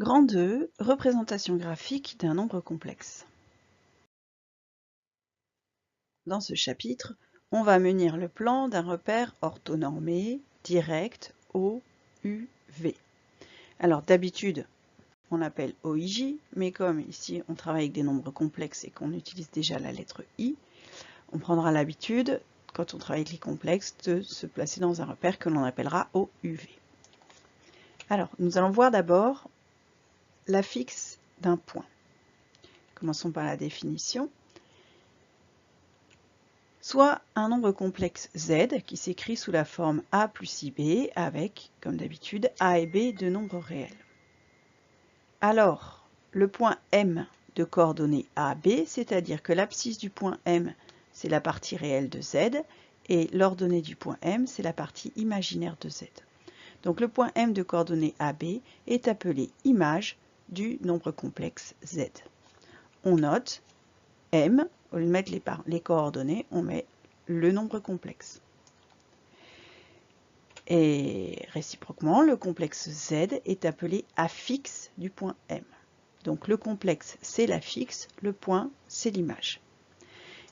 Grand 2, représentation graphique d'un nombre complexe. Dans ce chapitre, on va munir le plan d'un repère orthonormé, direct, O, U, V. Alors d'habitude, on l'appelle OIJ, mais comme ici on travaille avec des nombres complexes et qu'on utilise déjà la lettre I, on prendra l'habitude, quand on travaille avec les complexes, de se placer dans un repère que l'on appellera OUV. Alors, nous allons voir d'abord l'affixe d'un point. Commençons par la définition. Soit un nombre complexe Z qui s'écrit sous la forme A plus IB avec, comme d'habitude, A et B de nombres réels. Alors, le point M de coordonnées AB, c'est-à-dire que l'abscisse du point M, c'est la partie réelle de Z, et l'ordonnée du point M, c'est la partie imaginaire de Z. Donc le point M de coordonnées AB est appelé image du nombre complexe Z. On note M, au lieu de mettre les coordonnées, on met le nombre complexe. Et réciproquement, le complexe Z est appelé affixe du point M. Donc le complexe, c'est l'affixe, le point, c'est l'image.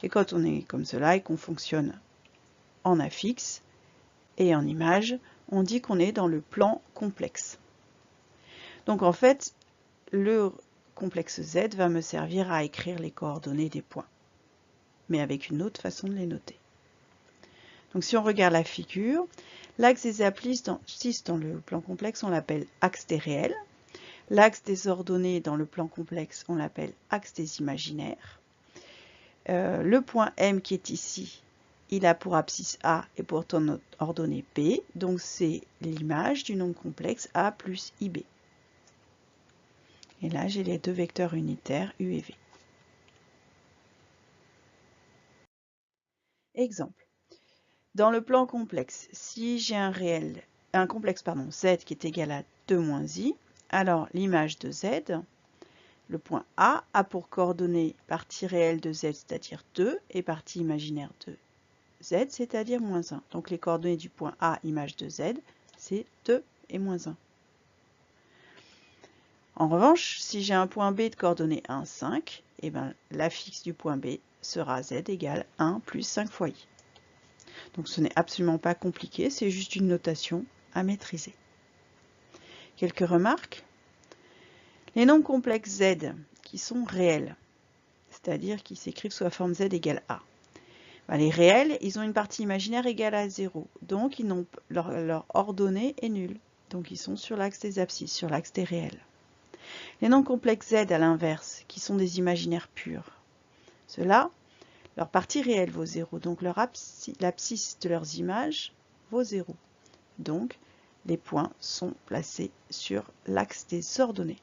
Et quand on est comme cela et qu'on fonctionne en affixe et en image, on dit qu'on est dans le plan complexe. Donc en fait, le complexe Z va me servir à écrire les coordonnées des points, mais avec une autre façon de les noter. Donc si on regarde la figure, l'axe des abscisses dans le plan complexe, on l'appelle axe des réels. L'axe des ordonnées dans le plan complexe, on l'appelle axe des imaginaires. Le point M qui est ici, il a pour abscisse A et pour ordonnée B, donc c'est l'image du nombre complexe A plus IB. Et là, j'ai les deux vecteurs unitaires U et V. Exemple. Dans le plan complexe, si j'ai un complexe Z qui est égal à 2 moins I, alors l'image de Z, le point A, a pour coordonnées partie réelle de Z, c'est-à-dire 2, et partie imaginaire de Z, c'est-à-dire moins 1. Donc les coordonnées du point A, image de Z, c'est 2 et moins 1. En revanche, si j'ai un point B de coordonnées 1, 5, et ben, l'affixe du point B sera Z égale 1 plus 5 fois I. Donc ce n'est absolument pas compliqué, c'est juste une notation à maîtriser. Quelques remarques? Les nombres complexes Z qui sont réels, c'est-à-dire qui s'écrivent sous la forme Z égale A. Ben, les réels, ils ont une partie imaginaire égale à 0, donc leur ordonnée est nulle. Donc ils sont sur l'axe des abscisses, sur l'axe des réels. Les nombres complexes Z à l'inverse, qui sont des imaginaires purs, ceux-là, leur partie réelle vaut 0, donc l'abscisse de leurs images vaut 0. Donc, les points sont placés sur l'axe des ordonnées.